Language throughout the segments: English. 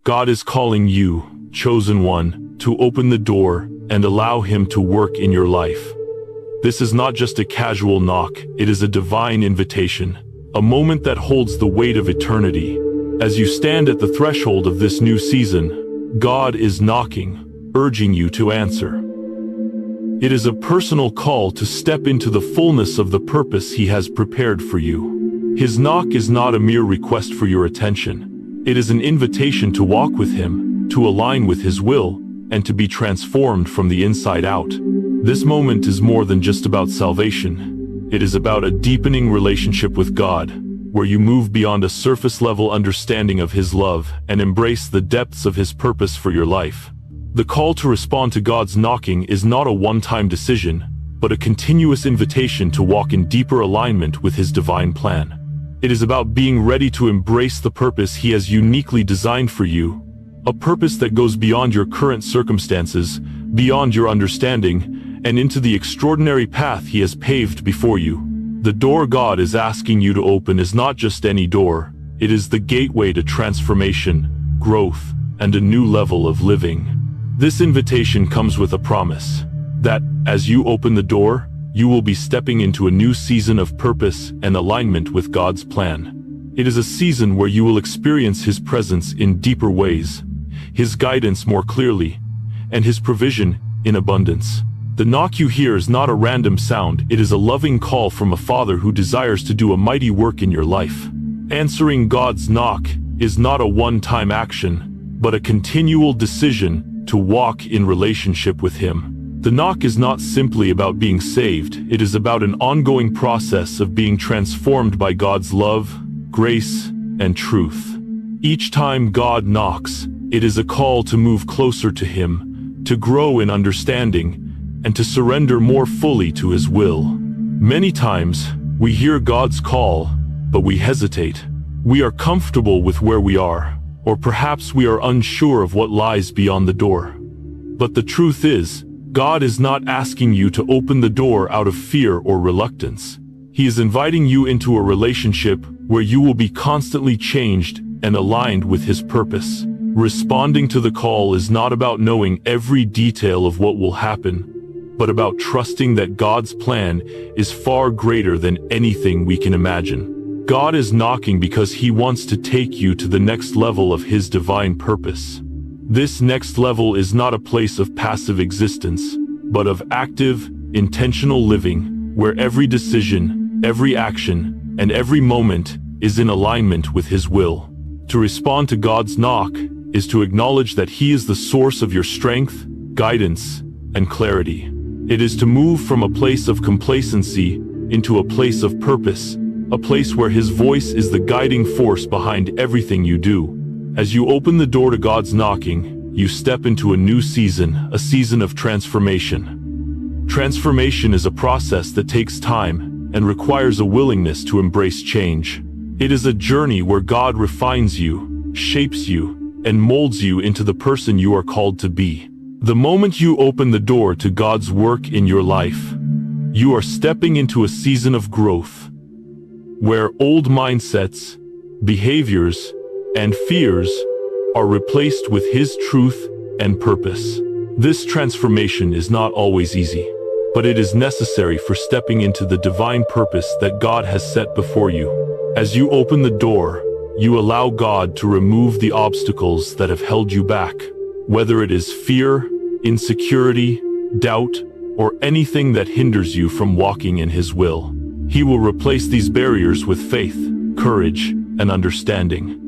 God is calling you, chosen one, to open the door and allow Him to work in your life. This is not just a casual knock, it is a divine invitation, a moment that holds the weight of eternity. As you stand at the threshold of this new season, God is knocking, urging you to answer. It is a personal call to step into the fullness of the purpose He has prepared for you. His knock is not a mere request for your attention. It is an invitation to walk with Him, to align with His will, and to be transformed from the inside out. This moment is more than just about salvation. It is about a deepening relationship with God, where you move beyond a surface-level understanding of His love and embrace the depths of His purpose for your life. The call to respond to God's knocking is not a one-time decision, but a continuous invitation to walk in deeper alignment with His divine plan. It is about being ready to embrace the purpose He has uniquely designed for you, a purpose that goes beyond your current circumstances, beyond your understanding, and into the extraordinary path He has paved before you. The door God is asking you to open is not just any door, it is the gateway to transformation, growth, and a new level of living. This invitation comes with a promise that, as you open the door, you will be stepping into a new season of purpose and alignment with God's plan. It is a season where you will experience His presence in deeper ways, His guidance more clearly, and His provision in abundance. The knock you hear is not a random sound, it is a loving call from a Father who desires to do a mighty work in your life. Answering God's knock is not a one-time action, but a continual decision to walk in relationship with Him. The knock is not simply about being saved, it is about an ongoing process of being transformed by God's love, grace, and truth. Each time God knocks, it is a call to move closer to Him, to grow in understanding, and to surrender more fully to His will. Many times, we hear God's call, but we hesitate. We are comfortable with where we are, or perhaps we are unsure of what lies beyond the door. But the truth is, God is not asking you to open the door out of fear or reluctance. He is inviting you into a relationship where you will be constantly changed and aligned with His purpose. Responding to the call is not about knowing every detail of what will happen, but about trusting that God's plan is far greater than anything we can imagine. God is knocking because He wants to take you to the next level of His divine purpose. This next level is not a place of passive existence, but of active, intentional living, where every decision, every action, and every moment is in alignment with His will. To respond to God's knock is to acknowledge that He is the source of your strength, guidance, and clarity. It is to move from a place of complacency into a place of purpose, a place where His voice is the guiding force behind everything you do. As you open the door to God's knocking, you step into a new season, a season of transformation. Transformation is a process that takes time and requires a willingness to embrace change. It is a journey where God refines you, shapes you, and molds you into the person you are called to be. The moment you open the door to God's work in your life, you are stepping into a season of growth, where old mindsets, behaviors, and fears are replaced with His truth and purpose. This transformation is not always easy, but it is necessary for stepping into the divine purpose that God has set before you. As you open the door, you allow God to remove the obstacles that have held you back, whether it is fear, insecurity, doubt, or anything that hinders you from walking in His will. He will replace these barriers with faith, courage, and understanding.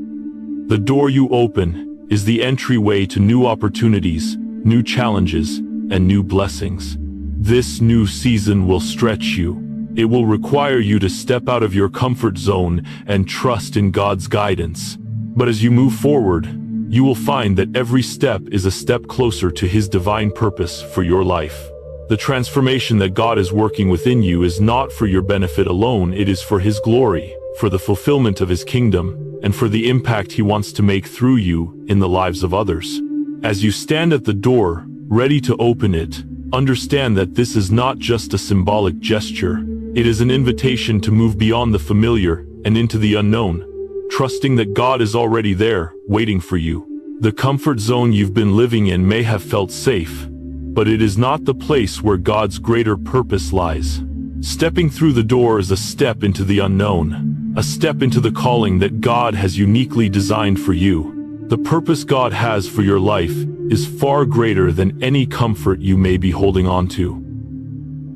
The door you open is the entryway to new opportunities, new challenges, and new blessings. This new season will stretch you. It will require you to step out of your comfort zone and trust in God's guidance. But as you move forward, you will find that every step is a step closer to His divine purpose for your life. The transformation that God is working within you is not for your benefit alone, it is for His glory, for the fulfillment of His kingdom, and for the impact He wants to make through you in the lives of others. As you stand at the door, ready to open it, understand that this is not just a symbolic gesture. It is an invitation to move beyond the familiar and into the unknown, trusting that God is already there, waiting for you. The comfort zone you've been living in may have felt safe, but it is not the place where God's greater purpose lies. Stepping through the door is a step into the unknown, a step into the calling that God has uniquely designed for you. The purpose God has for your life is far greater than any comfort you may be holding on to.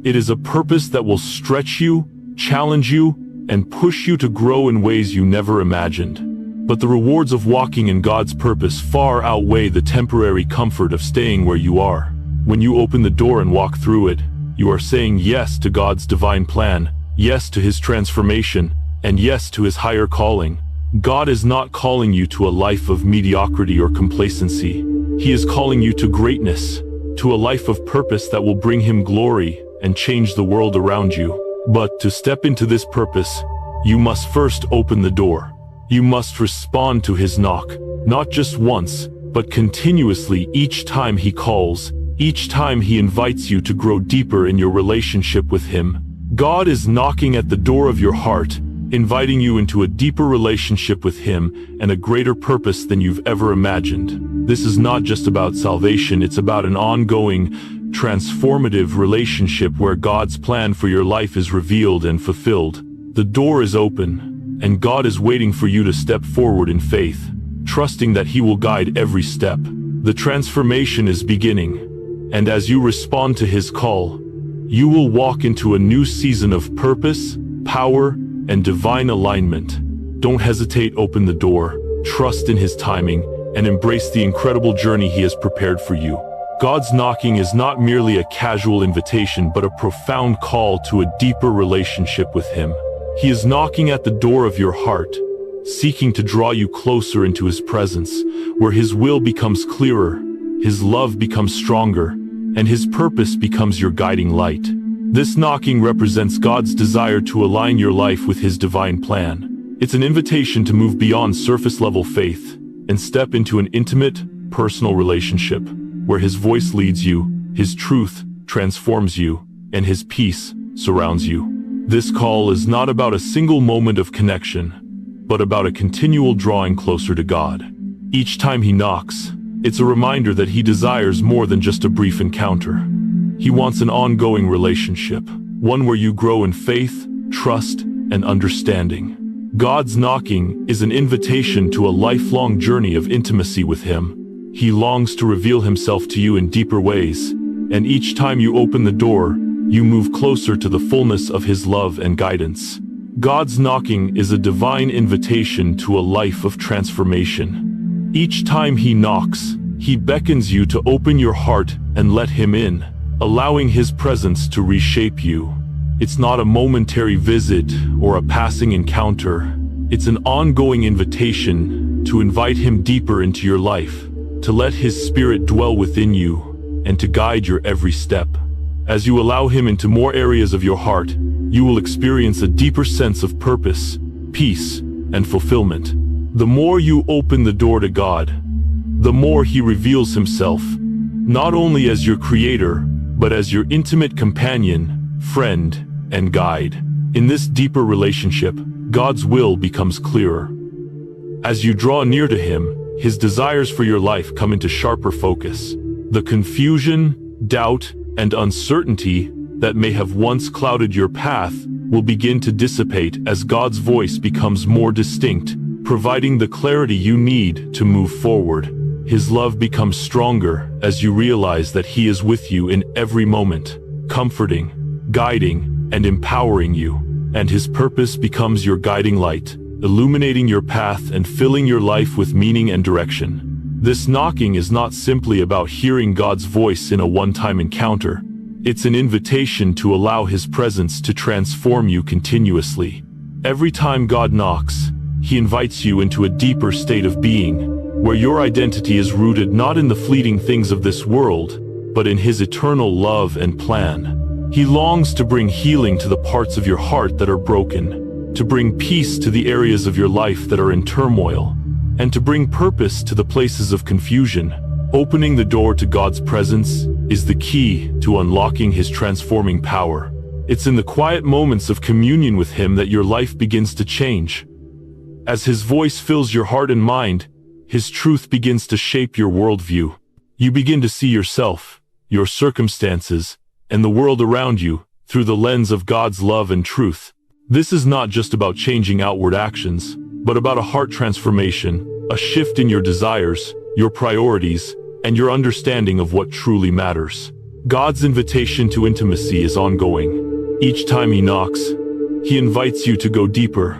It is a purpose that will stretch you, challenge you, and push you to grow in ways you never imagined. But the rewards of walking in God's purpose far outweigh the temporary comfort of staying where you are. When you open the door and walk through it, you are saying yes to God's divine plan, yes to His transformation, and yes to His higher calling. God is not calling you to a life of mediocrity or complacency. He is calling you to greatness, to a life of purpose that will bring Him glory and change the world around you. But to step into this purpose, you must first open the door. You must respond to His knock, not just once, but continuously each time He calls, each time He invites you to grow deeper in your relationship with Him. God is knocking at the door of your heart, inviting you into a deeper relationship with Him and a greater purpose than you've ever imagined. This is not just about salvation, it's about an ongoing, transformative relationship where God's plan for your life is revealed and fulfilled. The door is open, and God is waiting for you to step forward in faith, trusting that He will guide every step. The transformation is beginning, and as you respond to His call, you will walk into a new season of purpose, power, and divine alignment. Don't hesitate, open the door, trust in His timing, and embrace the incredible journey He has prepared for you. God's knocking is not merely a casual invitation, but a profound call to a deeper relationship with Him. He is knocking at the door of your heart, seeking to draw you closer into His presence, where His will becomes clearer, His love becomes stronger, and His purpose becomes your guiding light. This knocking represents God's desire to align your life with His divine plan. It's an invitation to move beyond surface-level faith and step into an intimate, personal relationship, where His voice leads you, His truth transforms you, and His peace surrounds you. This call is not about a single moment of connection, but about a continual drawing closer to God. Each time He knocks, it's a reminder that He desires more than just a brief encounter. He wants an ongoing relationship, one where you grow in faith, trust, and understanding. God's knocking is an invitation to a lifelong journey of intimacy with Him. He longs to reveal Himself to you in deeper ways, and each time you open the door, you move closer to the fullness of His love and guidance. God's knocking is a divine invitation to a life of transformation. Each time He knocks, He beckons you to open your heart and let Him in, allowing His presence to reshape you. It's not a momentary visit or a passing encounter. It's an ongoing invitation to invite Him deeper into your life, to let His Spirit dwell within you, and to guide your every step. As you allow Him into more areas of your heart, you will experience a deeper sense of purpose, peace, and fulfillment. The more you open the door to God, the more He reveals Himself, not only as your Creator, but as your intimate companion, friend, and guide. In this deeper relationship, God's will becomes clearer. As you draw near to Him, His desires for your life come into sharper focus. The confusion, doubt, and uncertainty that may have once clouded your path will begin to dissipate as God's voice becomes more distinct, providing the clarity you need to move forward. His love becomes stronger as you realize that He is with you in every moment, comforting, guiding, and empowering you, and His purpose becomes your guiding light, illuminating your path and filling your life with meaning and direction. This knocking is not simply about hearing God's voice in a one-time encounter. It's an invitation to allow His presence to transform you continuously. Every time God knocks, He invites you into a deeper state of being, where your identity is rooted not in the fleeting things of this world, but in His eternal love and plan. He longs to bring healing to the parts of your heart that are broken, to bring peace to the areas of your life that are in turmoil, and to bring purpose to the places of confusion. Opening the door to God's presence is the key to unlocking His transforming power. It's in the quiet moments of communion with Him that your life begins to change. As His voice fills your heart and mind, His truth begins to shape your worldview. You begin to see yourself, your circumstances, and the world around you through the lens of God's love and truth. This is not just about changing outward actions, but about a heart transformation, a shift in your desires, your priorities, and your understanding of what truly matters. God's invitation to intimacy is ongoing. Each time He knocks, He invites you to go deeper,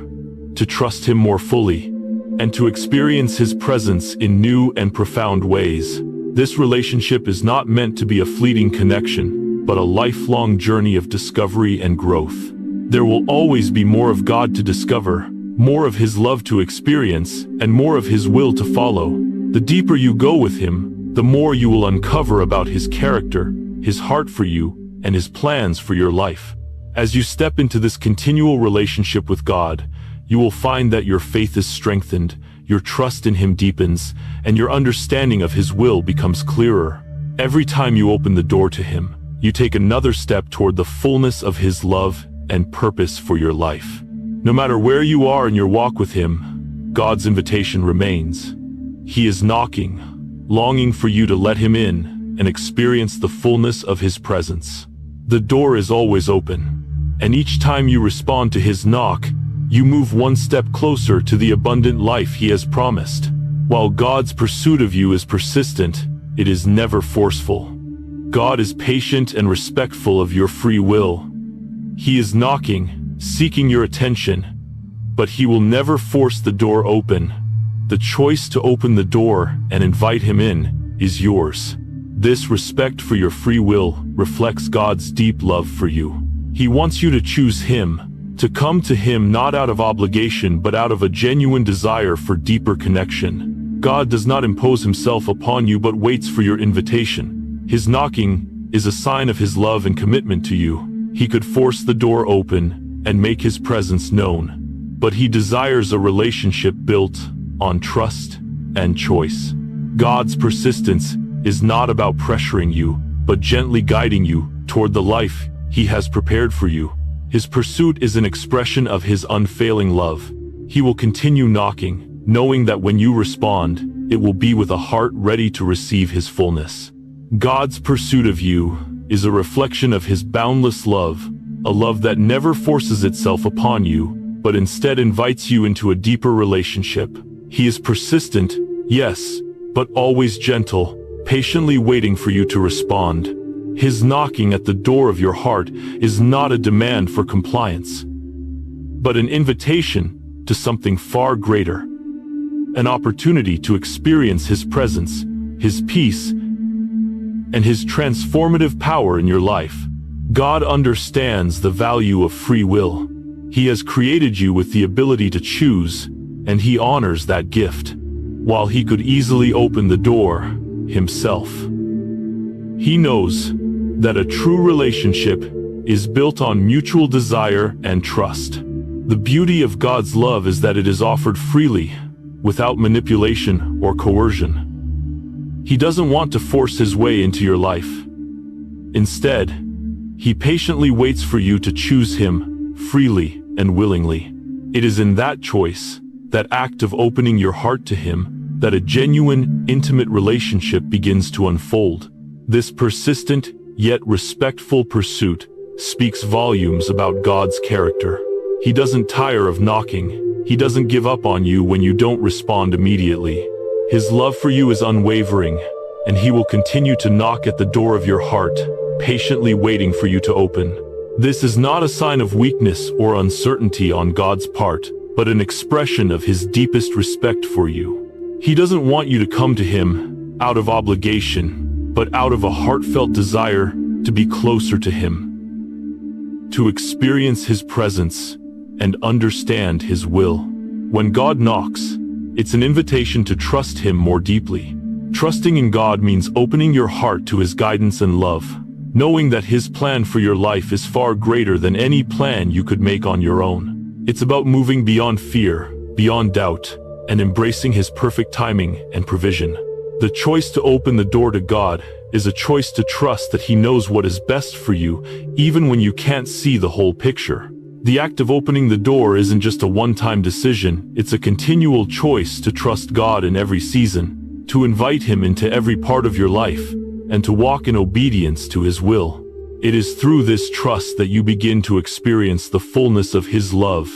to trust Him more fully, and to experience His presence in new and profound ways. This relationship is not meant to be a fleeting connection, but a lifelong journey of discovery and growth. There will always be more of God to discover, more of His love to experience, and more of His will to follow. The deeper you go with Him, the more you will uncover about His character, His heart for you, and His plans for your life. As you step into this continual relationship with God, you will find that your faith is strengthened, your trust in Him deepens, and your understanding of His will becomes clearer. Every time you open the door to Him, you take another step toward the fullness of His love and purpose for your life. No matter where you are in your walk with Him, God's invitation remains. He is knocking, longing for you to let Him in and experience the fullness of His presence. The door is always open, and each time you respond to His knock, you move one step closer to the abundant life He has promised. While God's pursuit of you is persistent, it is never forceful. God is patient and respectful of your free will. He is knocking, seeking your attention, but He will never force the door open. The choice to open the door and invite Him in is yours. This respect for your free will reflects God's deep love for you. He wants you to choose Him, to come to Him not out of obligation but out of a genuine desire for deeper connection. God does not impose Himself upon you but waits for your invitation. His knocking is a sign of His love and commitment to you. He could force the door open and make His presence known, but He desires a relationship built on trust and choice. God's persistence is not about pressuring you, but gently guiding you toward the life He has prepared for you. His pursuit is an expression of His unfailing love. He will continue knocking, knowing that when you respond, it will be with a heart ready to receive His fullness. God's pursuit of you is a reflection of His boundless love, a love that never forces itself upon you, but instead invites you into a deeper relationship. He is persistent, yes, but always gentle, patiently waiting for you to respond. His knocking at the door of your heart is not a demand for compliance, but an invitation to something far greater, an opportunity to experience His presence, His peace, and His transformative power in your life. God understands the value of free will. He has created you with the ability to choose, and He honors that gift. While He could easily open the door Himself, He knows that a true relationship is built on mutual desire and trust. The beauty of God's love is that it is offered freely, without manipulation or coercion. He doesn't want to force His way into your life. Instead, He patiently waits for you to choose Him freely and willingly. It is in that choice, that act of opening your heart to Him, that a genuine, intimate relationship begins to unfold. This persistent, yet respectful pursuit speaks volumes about God's character. He doesn't tire of knocking. He doesn't give up on you when you don't respond immediately. His love for you is unwavering, and He will continue to knock at the door of your heart, patiently waiting for you to open. This is not a sign of weakness or uncertainty on God's part, but an expression of His deepest respect for you. He doesn't want you to come to Him out of obligation, but out of a heartfelt desire to be closer to Him, to experience His presence and understand His will. When God knocks, it's an invitation to trust Him more deeply. Trusting in God means opening your heart to His guidance and love, knowing that His plan for your life is far greater than any plan you could make on your own. It's about moving beyond fear, beyond doubt, and embracing His perfect timing and provision. The choice to open the door to God is a choice to trust that He knows what is best for you, even when you can't see the whole picture. The act of opening the door isn't just a one-time decision, it's a continual choice to trust God in every season, to invite Him into every part of your life, and to walk in obedience to His will. It is through this trust that you begin to experience the fullness of His love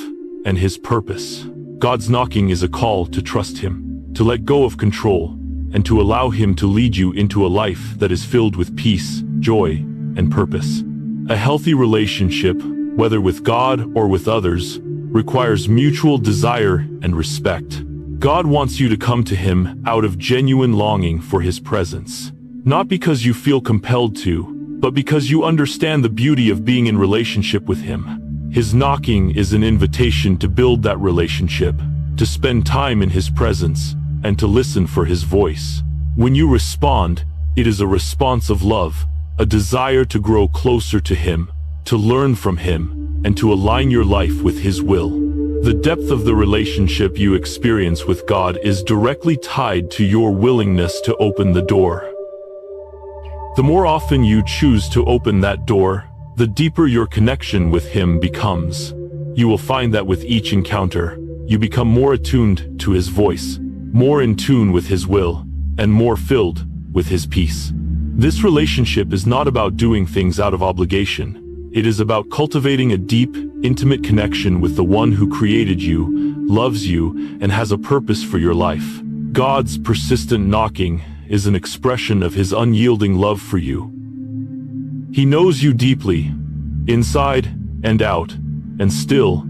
and His purpose. God's knocking is a call to trust Him, to let go of control, and to allow Him to lead you into a life that is filled with peace, joy, and purpose. A healthy relationship, whether with God or with others, requires mutual desire and respect. God wants you to come to Him out of genuine longing for His presence. Not because you feel compelled to, but because you understand the beauty of being in relationship with Him. His knocking is an invitation to build that relationship, to spend time in His presence, and to listen for His voice. When you respond, it is a response of love, a desire to grow closer to Him, to learn from Him, and to align your life with His will. The depth of the relationship you experience with God is directly tied to your willingness to open the door. The more often you choose to open that door, the deeper your connection with Him becomes. You will find that with each encounter, you become more attuned to His voice, more in tune with His will, and more filled with His peace. This relationship is not about doing things out of obligation. It is about cultivating a deep, intimate connection with the One who created you, loves you, and has a purpose for your life. God's persistent knocking is an expression of His unyielding love for you. He knows you deeply, inside and out, and still,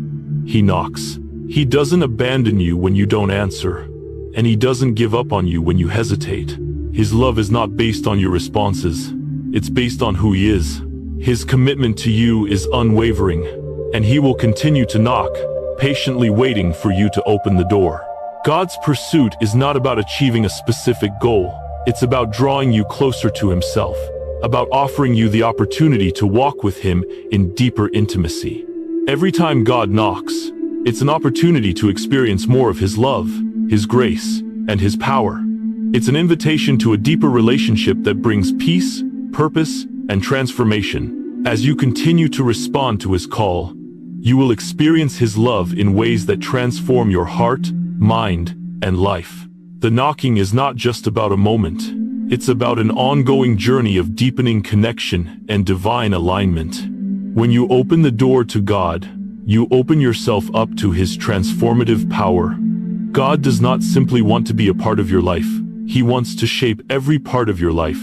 He knocks. He doesn't abandon you when you don't answer, and He doesn't give up on you when you hesitate. His love is not based on your responses, it's based on who He is. His commitment to you is unwavering, and He will continue to knock, patiently waiting for you to open the door. God's pursuit is not about achieving a specific goal. It's about drawing you closer to Himself, about offering you the opportunity to walk with Him in deeper intimacy. Every time God knocks, it's an opportunity to experience more of His love, His grace, and His power. It's an invitation to a deeper relationship that brings peace, purpose, and transformation. As you continue to respond to His call, you will experience His love in ways that transform your heart, mind, and life. The knocking is not just about a moment. It's about an ongoing journey of deepening connection and divine alignment. When you open the door to God, you open yourself up to His transformative power. God does not simply want to be a part of your life. He wants to shape every part of your life.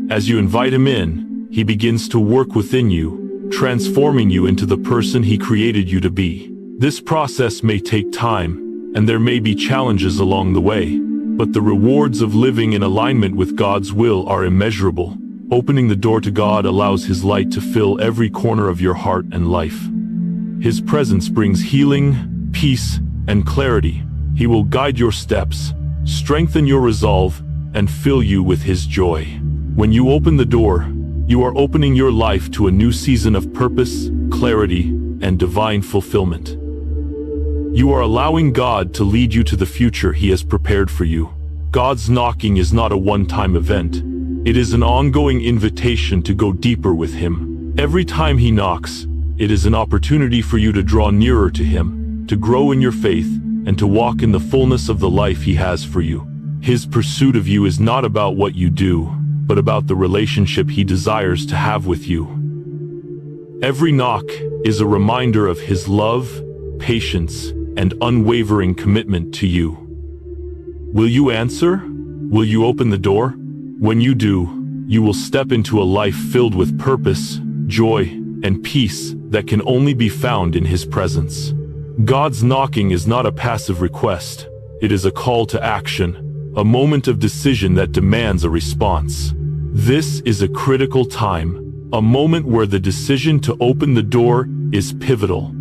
As you invite Him in, He begins to work within you, transforming you into the person He created you to be. This process may take time, and there may be challenges along the way, but the rewards of living in alignment with God's will are immeasurable. Opening the door to God allows His light to fill every corner of your heart and life. His presence brings healing, peace, and clarity. He will guide your steps, strengthen your resolve, and fill you with His joy. When you open the door, you are opening your life to a new season of purpose, clarity, and divine fulfillment. You are allowing God to lead you to the future He has prepared for you. God's knocking is not a one-time event. It is an ongoing invitation to go deeper with Him. Every time He knocks, it is an opportunity for you to draw nearer to Him, to grow in your faith, and to walk in the fullness of the life He has for you. His pursuit of you is not about what you do, but about the relationship He desires to have with you. Every knock is a reminder of His love, patience, and unwavering commitment to you. Will you answer? Will you open the door? When you do, you will step into a life filled with purpose, joy, and peace that can only be found in His presence. God's knocking is not a passive request. It is a call to action, a moment of decision that demands a response. This is a critical time, a moment where the decision to open the door is pivotal.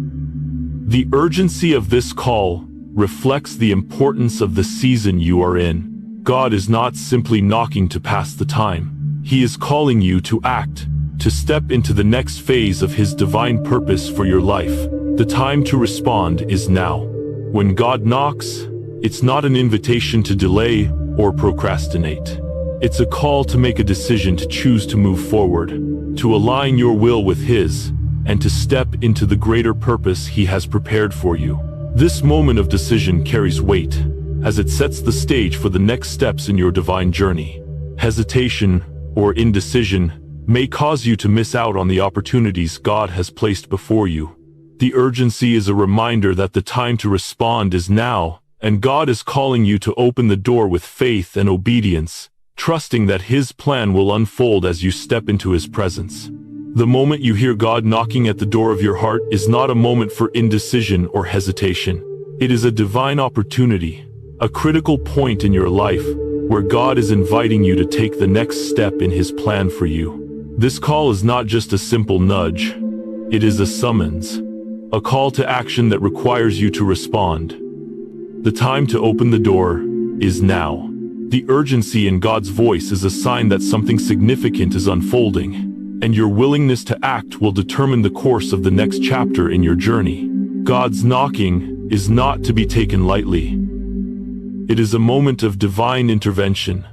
The urgency of this call reflects the importance of the season you are in. God is not simply knocking to pass the time. He is calling you to act, to step into the next phase of His divine purpose for your life. The time to respond is now. When God knocks, it's not an invitation to delay or procrastinate. It's a call to make a decision to choose to move forward, to align your will with His, and to step into the greater purpose He has prepared for you. This moment of decision carries weight, as it sets the stage for the next steps in your divine journey. Hesitation or indecision may cause you to miss out on the opportunities God has placed before you. The urgency is a reminder that the time to respond is now, and God is calling you to open the door with faith and obedience, trusting that His plan will unfold as you step into His presence. The moment you hear God knocking at the door of your heart is not a moment for indecision or hesitation. It is a divine opportunity, a critical point in your life where God is inviting you to take the next step in His plan for you. This call is not just a simple nudge. It is a summons, a call to action that requires you to respond. The time to open the door is now. The urgency in God's voice is a sign that something significant is unfolding, and your willingness to act will determine the course of the next chapter in your journey. God's knocking is not to be taken lightly. It is a moment of divine intervention,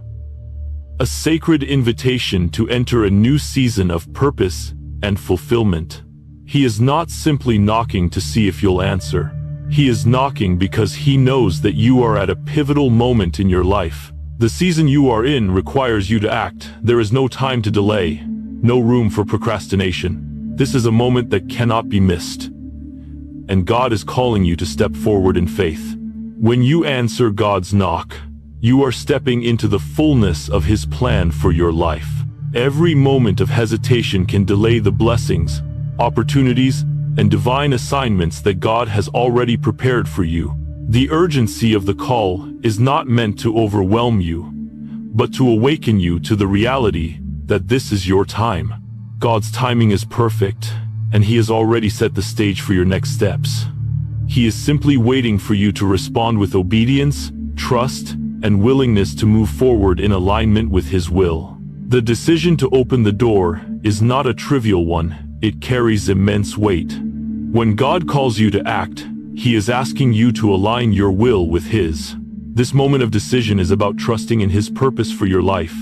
a sacred invitation to enter a new season of purpose and fulfillment. He is not simply knocking to see if you'll answer. He is knocking because He knows that you are at a pivotal moment in your life. The season you are in requires you to act. There is no time to delay, no room for procrastination. This is a moment that cannot be missed, and God is calling you to step forward in faith. When you answer God's knock, you are stepping into the fullness of His plan for your life. Every moment of hesitation can delay the blessings, opportunities, and divine assignments that God has already prepared for you. The urgency of the call is not meant to overwhelm you, but to awaken you to the reality that this is your time. God's timing is perfect, and He has already set the stage for your next steps. He is simply waiting for you to respond with obedience, trust, and willingness to move forward in alignment with His will. The decision to open the door is not a trivial one. It carries immense weight. When God calls you to act, He is asking you to align your will with His. This moment of decision is about trusting in His purpose for your life,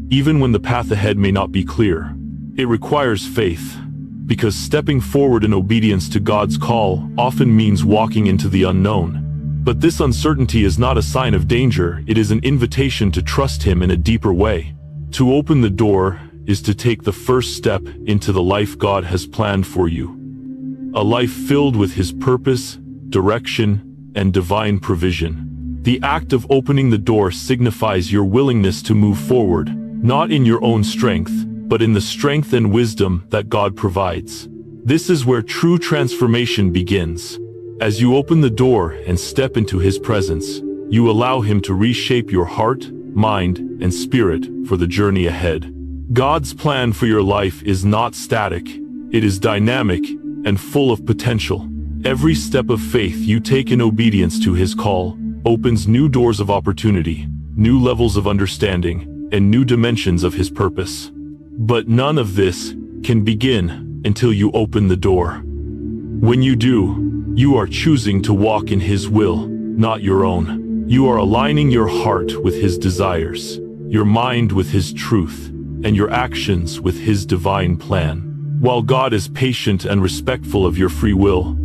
even when the path ahead may not be clear. It requires faith, because stepping forward in obedience to God's call often means walking into the unknown. But this uncertainty is not a sign of danger. It is an invitation to trust Him in a deeper way. To open the door is to take the first step into the life God has planned for you. A life filled with His purpose, direction, and divine provision. The act of opening the door signifies your willingness to move forward, not in your own strength, but in the strength and wisdom that God provides. This is where true transformation begins. As you open the door and step into His presence, you allow Him to reshape your heart, mind, and spirit for the journey ahead. God's plan for your life is not static. It is dynamic and full of potential. Every step of faith you take in obedience to His call opens new doors of opportunity, new levels of understanding, and new dimensions of His purpose. But none of this can begin until you open the door. When you do, you are choosing to walk in His will, not your own. You are aligning your heart with His desires, your mind with His truth, and your actions with His divine plan. While God is patient and respectful of your free will,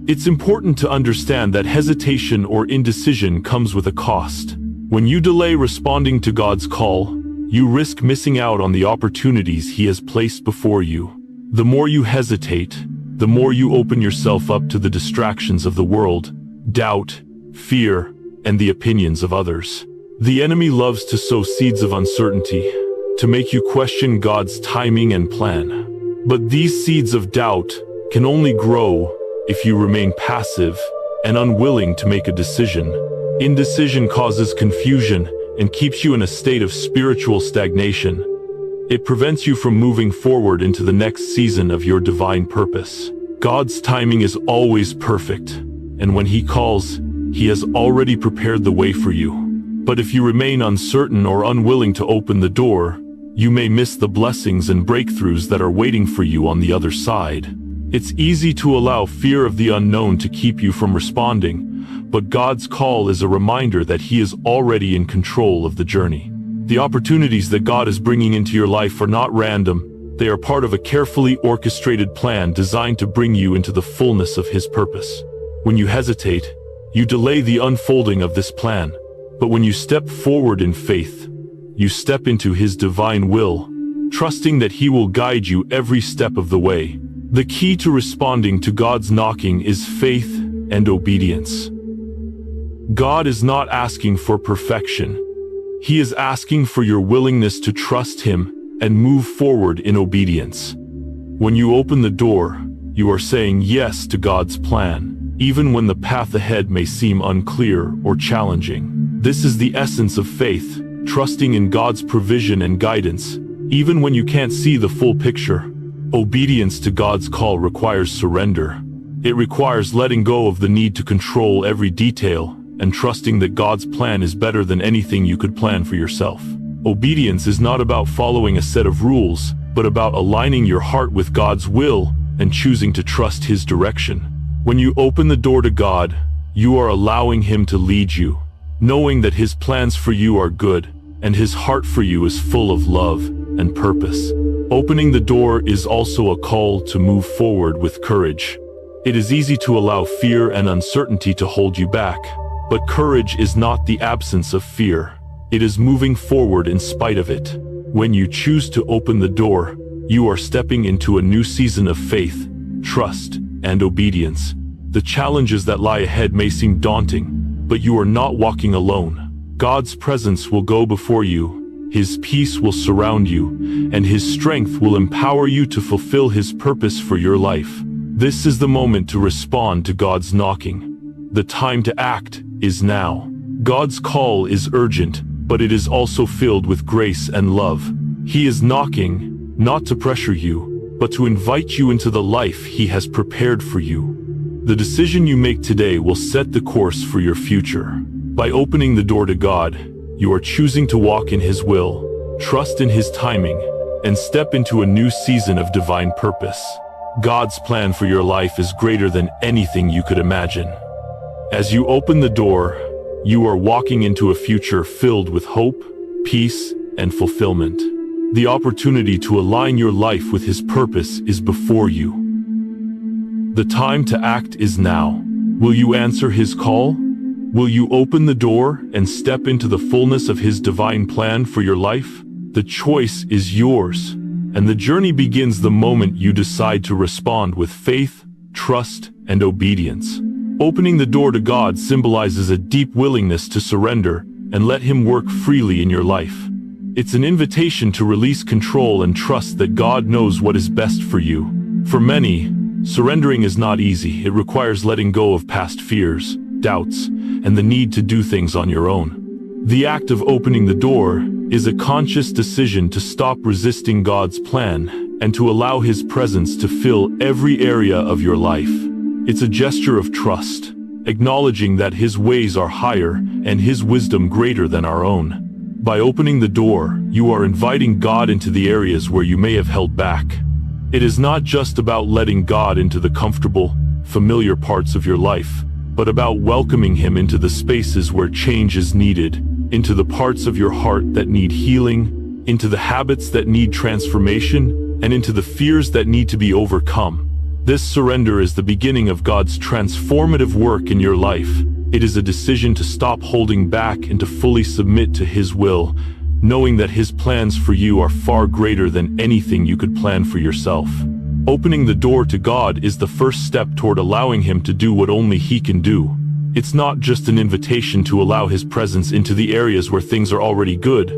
it's important to understand that hesitation or indecision comes with a cost. When you delay responding to God's call, you risk missing out on the opportunities He has placed before you. The more you hesitate, the more you open yourself up to the distractions of the world, doubt, fear, and the opinions of others. The enemy loves to sow seeds of uncertainty, to make you question God's timing and plan. But these seeds of doubt can only grow if you remain passive and unwilling to make a decision. Indecision causes confusion and keeps you in a state of spiritual stagnation. It prevents you from moving forward into the next season of your divine purpose. God's timing is always perfect, and when He calls, He has already prepared the way for you. But if you remain uncertain or unwilling to open the door, you may miss the blessings and breakthroughs that are waiting for you on the other side. It's easy to allow fear of the unknown to keep you from responding, but God's call is a reminder that He is already in control of the journey. The opportunities that God is bringing into your life are not random. They are part of a carefully orchestrated plan designed to bring you into the fullness of His purpose. When you hesitate, you delay the unfolding of this plan. But when you step forward in faith, you step into His divine will, trusting that He will guide you every step of the way. The key to responding to God's knocking is faith and obedience. God is not asking for perfection. He is asking for your willingness to trust Him and move forward in obedience. When you open the door, you are saying yes to God's plan, even when the path ahead may seem unclear or challenging. This is the essence of faith, trusting in God's provision and guidance, even when you can't see the full picture. Obedience to God's call requires surrender. It requires letting go of the need to control every detail and trusting that God's plan is better than anything you could plan for yourself. Obedience is not about following a set of rules, but about aligning your heart with God's will and choosing to trust His direction. When you open the door to God, you are allowing Him to lead you, knowing that His plans for you are good and His heart for you is full of love and purpose. Opening the door is also a call to move forward with courage. It is easy to allow fear and uncertainty to hold you back, but courage is not the absence of fear. It is moving forward in spite of it. When you choose to open the door, you are stepping into a new season of faith, trust, and obedience. The challenges that lie ahead may seem daunting, but you are not walking alone. God's presence will go before you. His peace will surround you, and His strength will empower you to fulfill His purpose for your life. This is the moment to respond to God's knocking. The time to act is now. God's call is urgent, but it is also filled with grace and love. He is knocking, not to pressure you, but to invite you into the life He has prepared for you. The decision you make today will set the course for your future. By opening the door to God, you are choosing to walk in His will, trust in His timing, and step into a new season of divine purpose. God's plan for your life is greater than anything you could imagine. As you open the door, you are walking into a future filled with hope, peace, and fulfillment. The opportunity to align your life with His purpose is before you. The time to act is now. Will you answer His call? Will you open the door and step into the fullness of His divine plan for your life? The choice is yours, and the journey begins the moment you decide to respond with faith, trust, and obedience. Opening the door to God symbolizes a deep willingness to surrender and let Him work freely in your life. It's an invitation to release control and trust that God knows what is best for you. For many, surrendering is not easy. It requires letting go of past fears, doubts, and the need to do things on your own. The act of opening the door is a conscious decision to stop resisting God's plan and to allow His presence to fill every area of your life. It's a gesture of trust, acknowledging that His ways are higher and His wisdom greater than our own. By opening the door, you are inviting God into the areas where you may have held back. It is not just about letting God into the comfortable, familiar parts of your life, but about welcoming Him into the spaces where change is needed, into the parts of your heart that need healing, into the habits that need transformation, and into the fears that need to be overcome. This surrender is the beginning of God's transformative work in your life. It is a decision to stop holding back and to fully submit to His will, knowing that His plans for you are far greater than anything you could plan for yourself. Opening the door to God is the first step toward allowing Him to do what only He can do. It's not just an invitation to allow His presence into the areas where things are already good,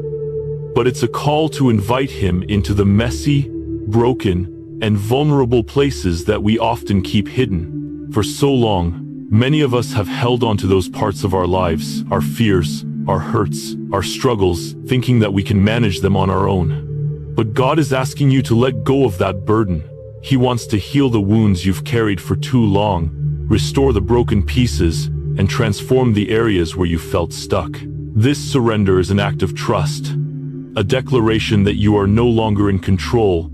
but it's a call to invite Him into the messy, broken, and vulnerable places that we often keep hidden. For so long, many of us have held onto those parts of our lives, our fears, our hurts, our struggles, thinking that we can manage them on our own. But God is asking you to let go of that burden. He wants to heal the wounds you've carried for too long, restore the broken pieces, and transform the areas where you felt stuck. This surrender is an act of trust, a declaration that you are no longer in control,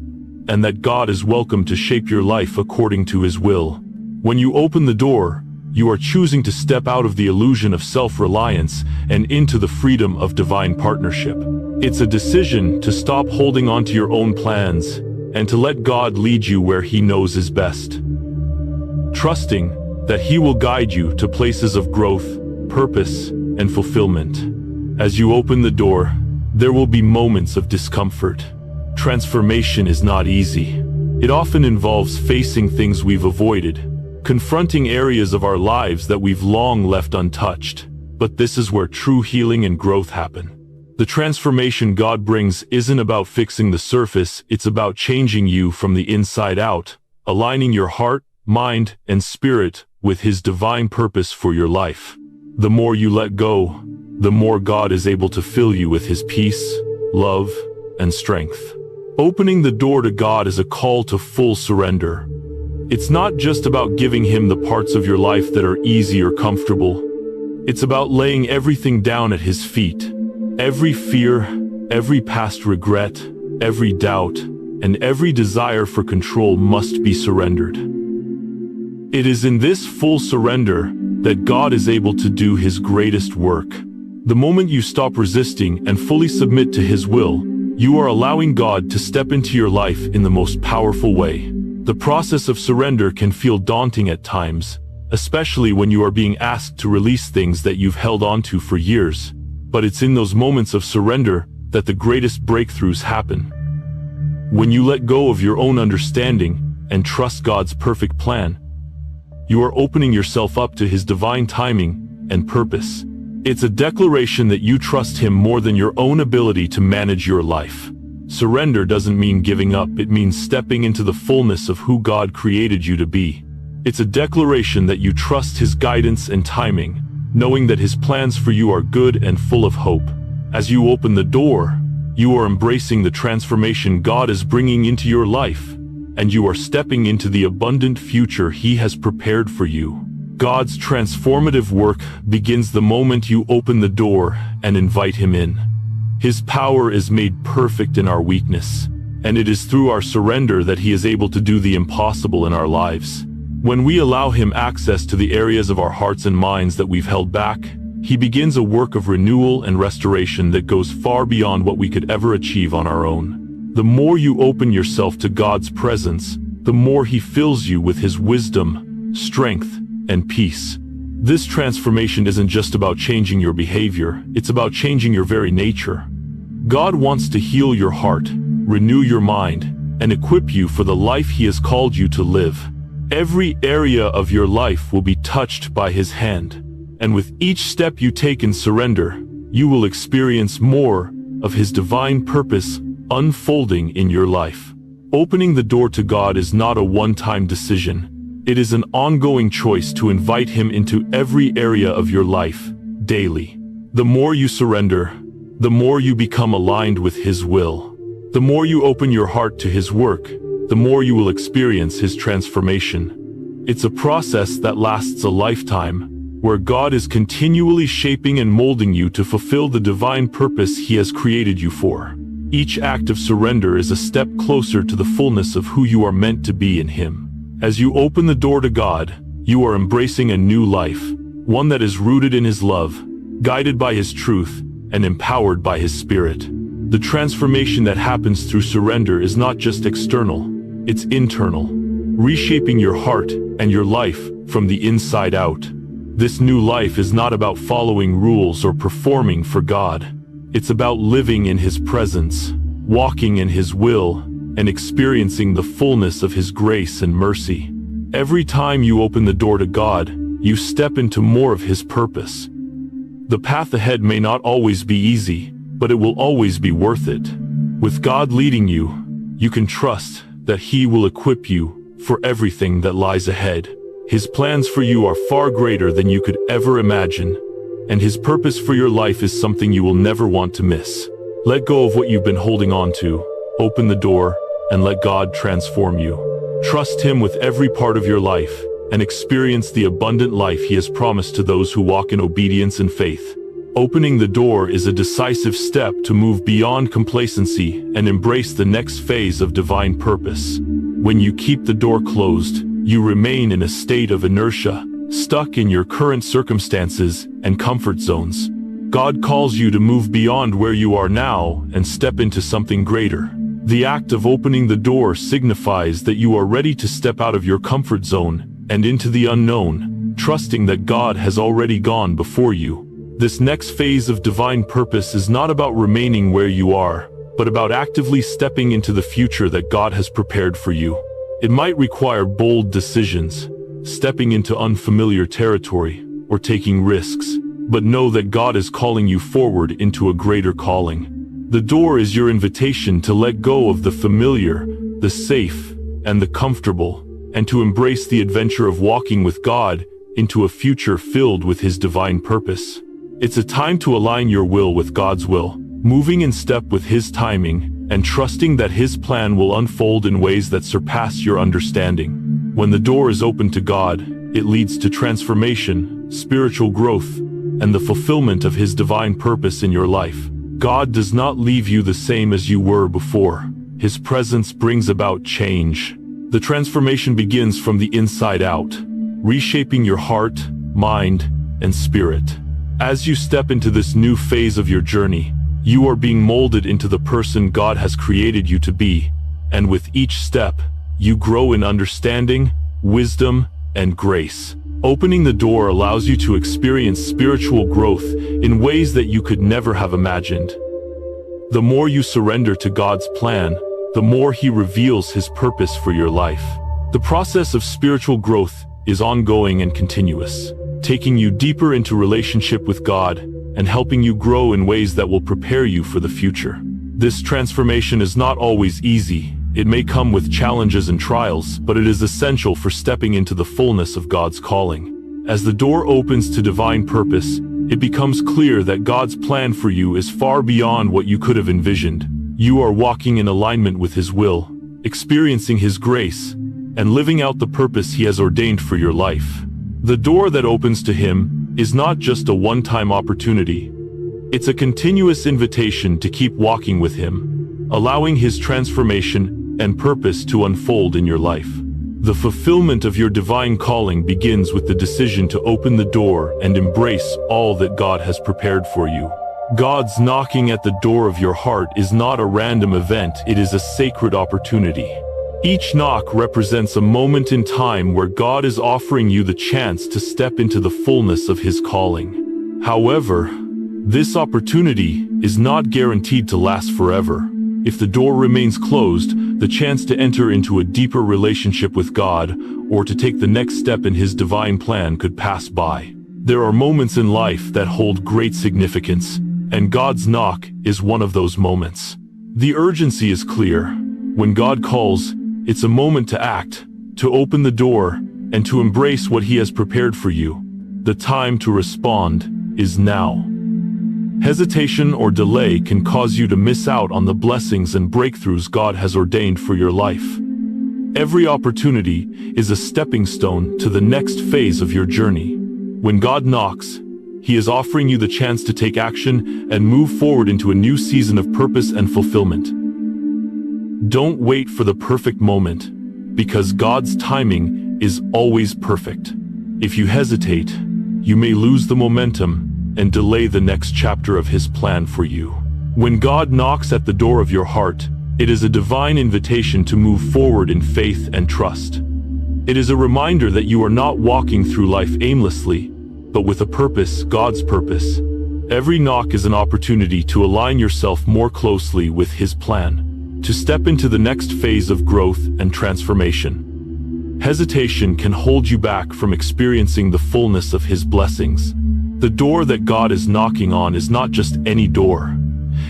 and that God is welcome to shape your life according to His will. When you open the door, you are choosing to step out of the illusion of self-reliance and into the freedom of divine partnership. It's a decision to stop holding on to your own plans and to let God lead you where He knows is best. Trusting that He will guide you to places of growth, purpose, and fulfillment. As you open the door, there will be moments of discomfort. Transformation is not easy. It often involves facing things we've avoided, confronting areas of our lives that we've long left untouched. But this is where true healing and growth happen. The transformation God brings isn't about fixing the surface, it's about changing you from the inside out, aligning your heart, mind, and spirit with His divine purpose for your life. The more you let go, the more God is able to fill you with His peace, love, and strength. Opening the door to God is a call to full surrender. It's not just about giving Him the parts of your life that are easy or comfortable. It's about laying everything down at His feet. Every fear, every past regret, every doubt, and every desire for control must be surrendered. It is in this full surrender that God is able to do His greatest work. The moment you stop resisting and fully submit to His will, you are allowing God to step into your life in the most powerful way. The process of surrender can feel daunting at times, especially when you are being asked to release things that you've held onto for years. But it's in those moments of surrender that the greatest breakthroughs happen. When you let go of your own understanding and trust God's perfect plan, you are opening yourself up to His divine timing and purpose. It's a declaration that you trust Him more than your own ability to manage your life. Surrender doesn't mean giving up, it means stepping into the fullness of who God created you to be. It's a declaration that you trust His guidance and timing, knowing that His plans for you are good and full of hope. As you open the door, you are embracing the transformation God is bringing into your life, and you are stepping into the abundant future He has prepared for you. God's transformative work begins the moment you open the door and invite Him in. His power is made perfect in our weakness, and it is through our surrender that He is able to do the impossible in our lives. When we allow Him access to the areas of our hearts and minds that we've held back, He begins a work of renewal and restoration that goes far beyond what we could ever achieve on our own. The more you open yourself to God's presence, the more He fills you with His wisdom, strength, and peace. This transformation isn't just about changing your behavior, it's about changing your very nature. God wants to heal your heart, renew your mind, and equip you for the life He has called you to live. Every area of your life will be touched by His hand, and with each step you take in surrender, you will experience more of His divine purpose unfolding in your life. Opening the door to God is not a one-time decision. It is an ongoing choice to invite Him into every area of your life, daily. The more you surrender, the more you become aligned with His will. The more you open your heart to His work, the more you will experience His transformation. It's a process that lasts a lifetime, where God is continually shaping and molding you to fulfill the divine purpose He has created you for. Each act of surrender is a step closer to the fullness of who you are meant to be in Him. As you open the door to God, you are embracing a new life, one that is rooted in His love, guided by His truth, and empowered by His Spirit. The transformation that happens through surrender is not just external, it's internal, reshaping your heart and your life from the inside out. This new life is not about following rules or performing for God. It's about living in His presence, walking in His will, and experiencing the fullness of His grace and mercy. Every time you open the door to God, you step into more of His purpose. The path ahead may not always be easy, but it will always be worth it. With God leading you, you can trust that He will equip you for everything that lies ahead. His plans for you are far greater than you could ever imagine, and His purpose for your life is something you will never want to miss. Let go of what you've been holding on to, open the door, and let God transform you. Trust Him with every part of your life, and experience the abundant life He has promised to those who walk in obedience and faith. Opening the door is a decisive step to move beyond complacency and embrace the next phase of divine purpose. When you keep the door closed, you remain in a state of inertia, stuck in your current circumstances and comfort zones. God calls you to move beyond where you are now and step into something greater. The act of opening the door signifies that you are ready to step out of your comfort zone and into the unknown, trusting that God has already gone before you. This next phase of divine purpose is not about remaining where you are, but about actively stepping into the future that God has prepared for you. It might require bold decisions, stepping into unfamiliar territory, or taking risks, but know that God is calling you forward into a greater calling. The door is your invitation to let go of the familiar, the safe, and the comfortable, and to embrace the adventure of walking with God into a future filled with His divine purpose. It's a time to align your will with God's will, moving in step with His timing, and trusting that His plan will unfold in ways that surpass your understanding. When the door is open to God, it leads to transformation, spiritual growth, and the fulfillment of His divine purpose in your life. God does not leave you the same as you were before. His presence brings about change. The transformation begins from the inside out, reshaping your heart, mind, and spirit. As you step into this new phase of your journey, you are being molded into the person God has created you to be, and with each step, you grow in understanding, wisdom, and grace. Opening the door allows you to experience spiritual growth in ways that you could never have imagined. The more you surrender to God's plan, the more He reveals His purpose for your life. The process of spiritual growth is ongoing and continuous, taking you deeper into relationship with God and helping you grow in ways that will prepare you for the future. This transformation is not always easy. It may come with challenges and trials, but it is essential for stepping into the fullness of God's calling. As the door opens to divine purpose, it becomes clear that God's plan for you is far beyond what you could have envisioned. You are walking in alignment with His will, experiencing His grace, and living out the purpose He has ordained for your life. The door that opens to Him is not just a one-time opportunity. It's a continuous invitation to keep walking with Him, allowing His transformation and purpose to unfold in your life. The fulfillment of your divine calling begins with the decision to open the door and embrace all that God has prepared for you. God's knocking at the door of your heart is not a random event, it is a sacred opportunity. Each knock represents a moment in time where God is offering you the chance to step into the fullness of His calling. However, this opportunity is not guaranteed to last forever. If the door remains closed, the chance to enter into a deeper relationship with God or to take the next step in His divine plan could pass by. There are moments in life that hold great significance, and God's knock is one of those moments. The urgency is clear. When God calls, it's a moment to act, to open the door, and to embrace what He has prepared for you. The time to respond is now. Hesitation or delay can cause you to miss out on the blessings and breakthroughs God has ordained for your life. Every opportunity is a stepping stone to the next phase of your journey. When God knocks, He is offering you the chance to take action and move forward into a new season of purpose and fulfillment. Don't wait for the perfect moment, because God's timing is always perfect. If you hesitate, you may lose the momentum and delay the next chapter of His plan for you. When God knocks at the door of your heart, it is a divine invitation to move forward in faith and trust. It is a reminder that you are not walking through life aimlessly, but with a purpose, God's purpose. Every knock is an opportunity to align yourself more closely with His plan, to step into the next phase of growth and transformation. Hesitation can hold you back from experiencing the fullness of His blessings. The door that God is knocking on is not just any door.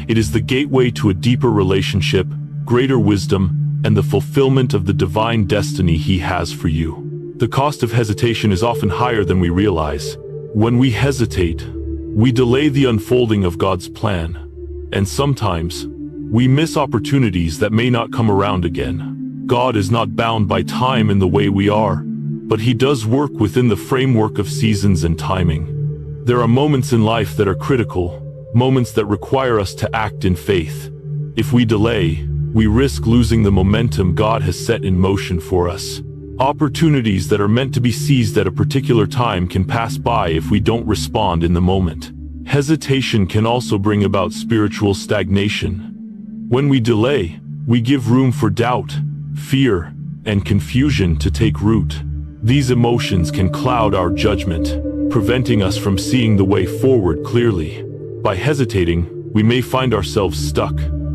It is the gateway to a deeper relationship, greater wisdom, and the fulfillment of the divine destiny He has for you. The cost of hesitation is often higher than we realize. When we hesitate, we delay the unfolding of God's plan, and sometimes we miss opportunities that may not come around again. God is not bound by time in the way we are, but He does work within the framework of seasons and timing. There are moments in life that are critical, moments that require us to act in faith. If we delay, we risk losing the momentum God has set in motion for us. Opportunities that are meant to be seized at a particular time can pass by if we don't respond in the moment. Hesitation can also bring about spiritual stagnation. When we delay, We give room for doubt, fear, and confusion to take root. These emotions can cloud our judgment, preventing us from seeing the way forward clearly. By hesitating, we may find ourselves stuck,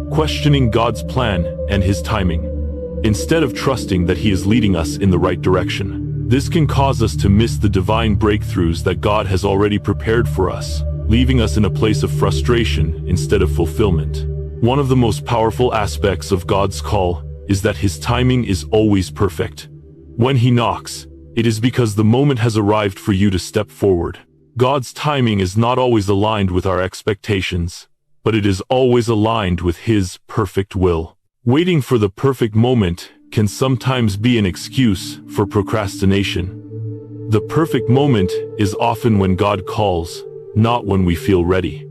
questioning God's plan and His timing, instead of trusting that He is leading us in the right direction. This can cause us to miss the divine breakthroughs that God has already prepared for us, leaving us in a place of frustration instead of fulfillment. One of the most powerful aspects of God's call is that His timing is always perfect. When He knocks, it is because the moment has arrived for you to step forward. God's timing is not always aligned with our expectations, but it is always aligned with His perfect will. Waiting for the perfect moment can sometimes be an excuse for procrastination. The perfect moment is often when God calls, not when we feel ready.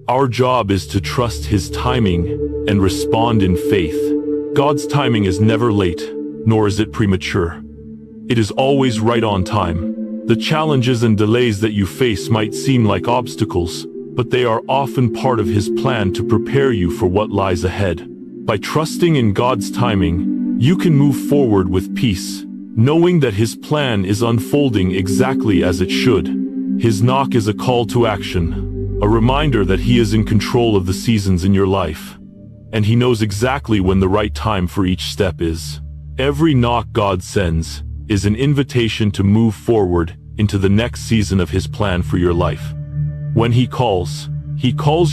Our job is to trust His timing and respond in faith. God's timing is never late, nor is it premature. It is always right on time. The challenges and delays that you face might seem like obstacles, but they are often part of His plan to prepare you for what lies ahead. By trusting in God's timing, you can move forward with peace, knowing that His plan is unfolding exactly as it should. His knock is a call to action, a reminder that He is in control of the seasons in your life, and He knows exactly when the right time for each step is. Every knock God sends is an invitation to move forward into the next season of His plan for your life. When He calls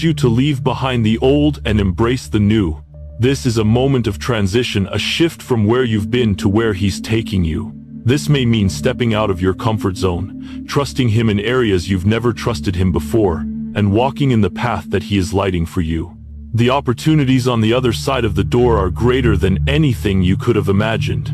you to leave behind the old and embrace the new. This is a moment of transition, a shift from where you've been to where He's taking you. This may mean stepping out of your comfort zone, trusting Him in areas you've never trusted Him before, and walking in the path that He is lighting for you. The opportunities on the other side of the door are greater than anything you could have imagined.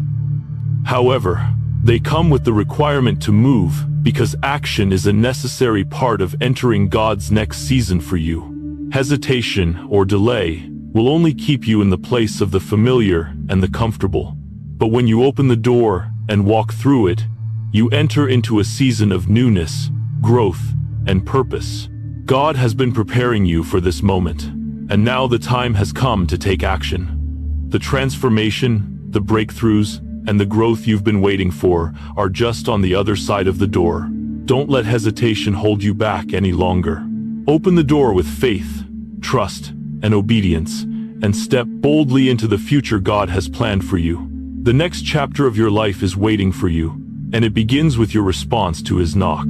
However, they come with the requirement to move, because action is a necessary part of entering God's next season for you. Hesitation or delay will only keep you in the place of the familiar and the comfortable. But when you open the door and walk through it, you enter into a season of newness, growth, and purpose. God has been preparing you for this moment, and now the time has come to take action. The transformation, the breakthroughs, and the growth you've been waiting for are just on the other side of the door. Don't let hesitation hold you back any longer. Open the door with faith, trust, and obedience, and step boldly into the future God has planned for you. The next chapter of your life is waiting for you, and it begins with your response to His knock.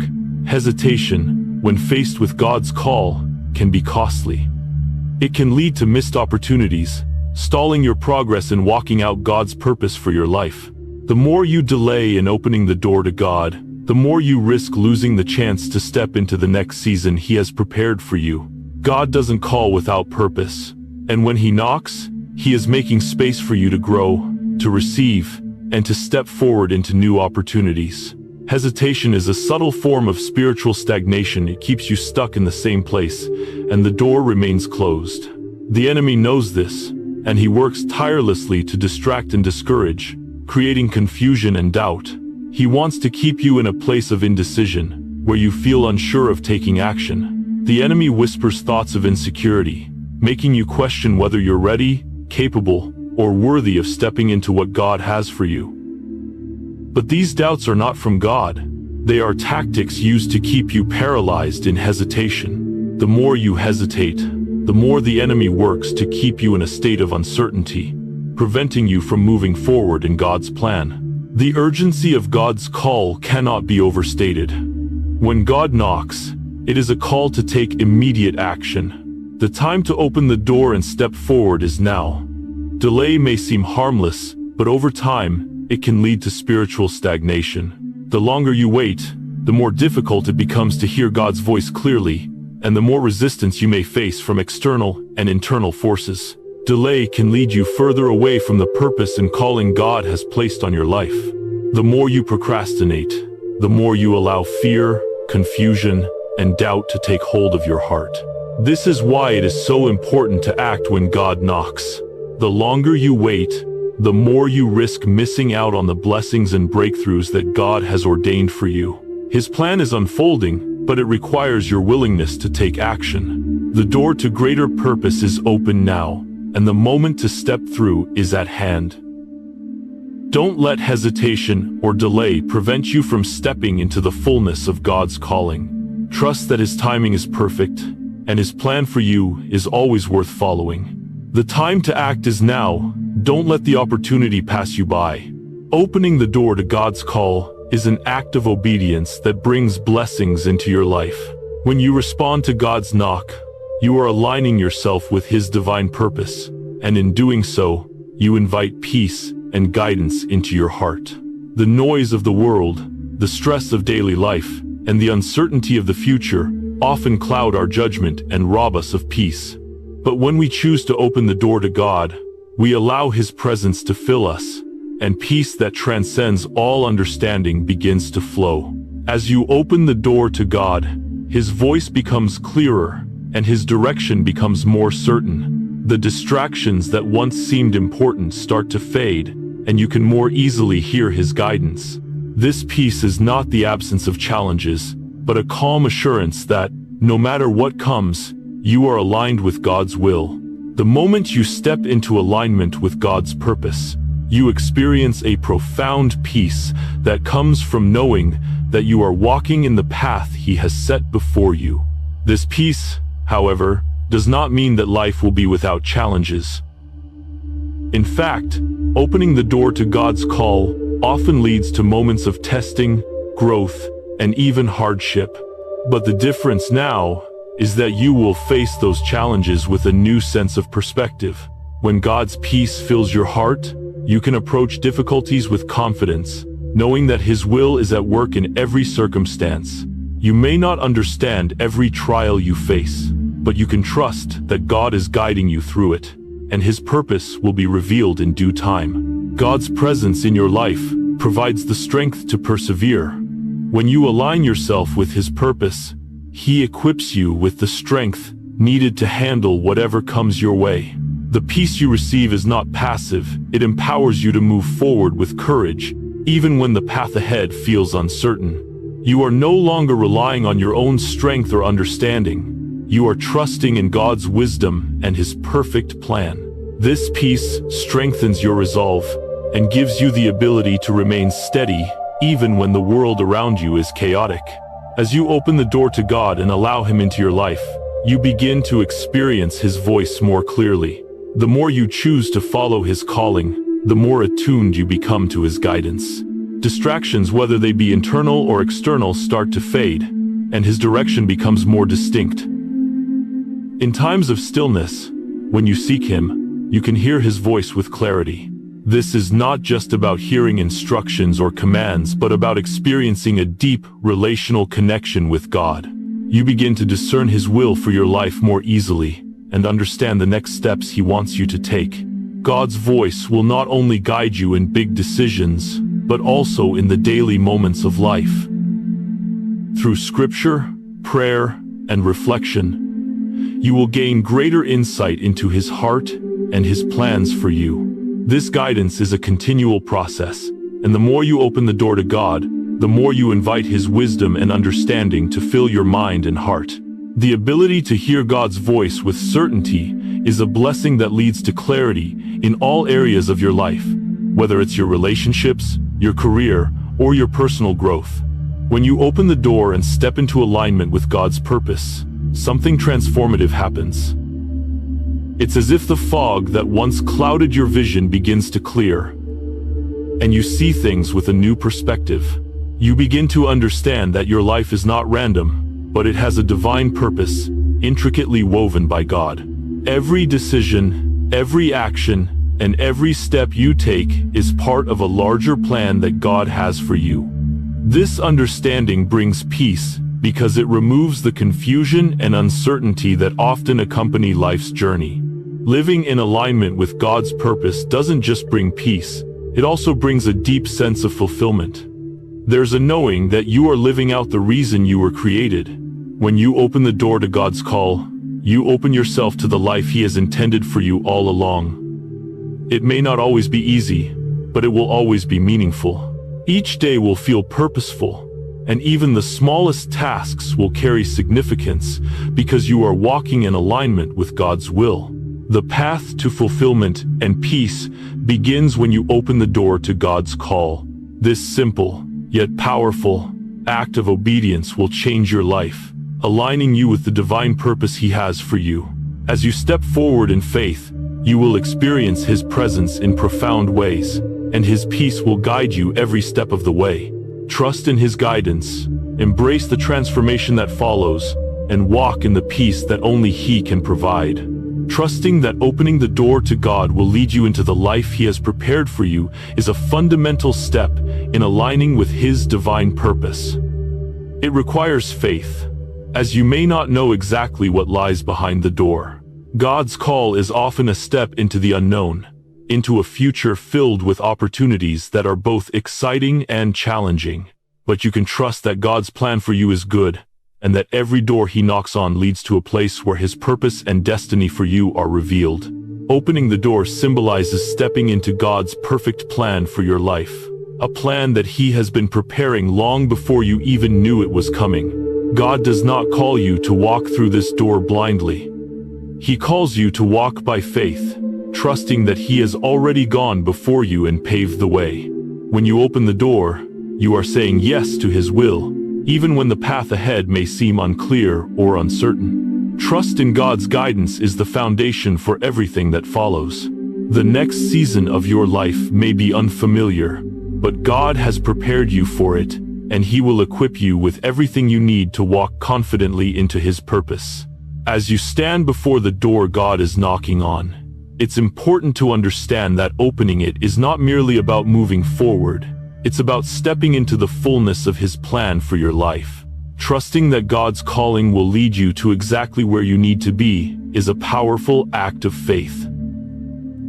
Hesitation, when faced with God's call, can be costly. It can lead to missed opportunities, stalling your progress in walking out God's purpose for your life. The more you delay in opening the door to God, the more you risk losing the chance to step into the next season He has prepared for you. God doesn't call without purpose, and when He knocks, He is making space for you to grow, to receive, and to step forward into new opportunities. Hesitation is a subtle form of spiritual stagnation. It keeps you stuck in the same place, and the door remains closed. The enemy knows this, and he works tirelessly to distract and discourage, creating confusion and doubt. He wants to keep you in a place of indecision, where you feel unsure of taking action. The enemy whispers thoughts of insecurity, making you question whether you're ready, capable, or worthy of stepping into what God has for you. But these doubts are not from God. They are tactics used to keep you paralyzed in hesitation. The more you hesitate, the more the enemy works to keep you in a state of uncertainty, preventing you from moving forward in God's plan. The urgency of God's call cannot be overstated. When God knocks, it is a call to take immediate action. The time to open the door and step forward is now. Delay may seem harmless, but over time, it can lead to spiritual stagnation. The longer you wait, the more difficult it becomes to hear God's voice clearly, and the more resistance you may face from external and internal forces. Delay can lead you further away from the purpose and calling God has placed on your life. The more you procrastinate, the more you allow fear, confusion, and doubt to take hold of your heart. This is why it is so important to act when God knocks. The longer you wait, the more you risk missing out on the blessings and breakthroughs that God has ordained for you. His plan is unfolding, but it requires your willingness to take action. The door to greater purpose is open now, and the moment to step through is at hand. Don't let hesitation or delay prevent you from stepping into the fullness of God's calling. Trust that His timing is perfect, and His plan for you is always worth following. The time to act is now. Don't let the opportunity pass you by. Opening the door to God's call is an act of obedience that brings blessings into your life. When you respond to God's knock, you are aligning yourself with His divine purpose, and in doing so, you invite peace and guidance into your heart. The noise of the world, the stress of daily life, and the uncertainty of the future often cloud our judgment and rob us of peace. But when we choose to open the door to God, we allow His presence to fill us, and peace that transcends all understanding begins to flow. As you open the door to God, His voice becomes clearer, and His direction becomes more certain. The distractions that once seemed important start to fade, and you can more easily hear His guidance. This peace is not the absence of challenges, but a calm assurance that, no matter what comes, you are aligned with God's will. The moment you step into alignment with God's purpose, you experience a profound peace that comes from knowing that you are walking in the path He has set before you. This peace, however, does not mean that life will be without challenges. In fact, opening the door to God's call often leads to moments of testing, growth, and even hardship. But the difference now is that you will face those challenges with a new sense of perspective. When God's peace fills your heart, you can approach difficulties with confidence, knowing that His will is at work in every circumstance. You may not understand every trial you face, but you can trust that God is guiding you through it, and His purpose will be revealed in due time. God's presence in your life provides the strength to persevere. When you align yourself with His purpose, He equips you with the strength needed to handle whatever comes your way. The peace you receive is not passive, it empowers you to move forward with courage, even when the path ahead feels uncertain. You are no longer relying on your own strength or understanding. You are trusting in God's wisdom and His perfect plan. This peace strengthens your resolve and gives you the ability to remain steady, even when the world around you is chaotic. As you open the door to God and allow Him into your life, you begin to experience His voice more clearly. The more you choose to follow His calling, the more attuned you become to His guidance. Distractions, whether they be internal or external, start to fade, and His direction becomes more distinct. In times of stillness, when you seek Him, you can hear His voice with clarity. This is not just about hearing instructions or commands, but about experiencing a deep relational connection with God. You begin to discern His will for your life more easily and understand the next steps He wants you to take. God's voice will not only guide you in big decisions, but also in the daily moments of life. Through scripture, prayer, and reflection, you will gain greater insight into His heart and His plans for you. This guidance is a continual process, and the more you open the door to God, the more you invite His wisdom and understanding to fill your mind and heart. The ability to hear God's voice with certainty is a blessing that leads to clarity in all areas of your life, whether it's your relationships, your career, or your personal growth. When you open the door and step into alignment with God's purpose, something transformative happens. It's as if the fog that once clouded your vision begins to clear, and you see things with a new perspective. You begin to understand that your life is not random, but it has a divine purpose, intricately woven by God. Every decision, every action, and every step you take is part of a larger plan that God has for you. This understanding brings peace because it removes the confusion and uncertainty that often accompany life's journey. Living in alignment with God's purpose doesn't just bring peace, it also brings a deep sense of fulfillment. There's a knowing that you are living out the reason you were created. When you open the door to God's call, you open yourself to the life He has intended for you all along. It may not always be easy, but it will always be meaningful. Each day will feel purposeful, and even the smallest tasks will carry significance because you are walking in alignment with God's will. The path to fulfillment and peace begins when you open the door to God's call. This simple, yet powerful, act of obedience will change your life, aligning you with the divine purpose He has for you. As you step forward in faith, you will experience His presence in profound ways, and His peace will guide you every step of the way. Trust in His guidance, embrace the transformation that follows, and walk in the peace that only He can provide. Trusting that opening the door to God will lead you into the life He has prepared for you is a fundamental step in aligning with His divine purpose. It requires faith, as you may not know exactly what lies behind the door. God's call is often a step into the unknown, into a future filled with opportunities that are both exciting and challenging. But you can trust that God's plan for you is good, and that every door He knocks on leads to a place where His purpose and destiny for you are revealed. Opening the door symbolizes stepping into God's perfect plan for your life, a plan that He has been preparing long before you even knew it was coming. God does not call you to walk through this door blindly. He calls you to walk by faith, trusting that He has already gone before you and paved the way. When you open the door, you are saying yes to His will, even when the path ahead may seem unclear or uncertain. Trust in God's guidance is the foundation for everything that follows. The next season of your life may be unfamiliar, but God has prepared you for it, and He will equip you with everything you need to walk confidently into His purpose. As you stand before the door God is knocking on, it's important to understand that opening it is not merely about moving forward. It's about stepping into the fullness of His plan for your life. Trusting that God's calling will lead you to exactly where you need to be is a powerful act of faith.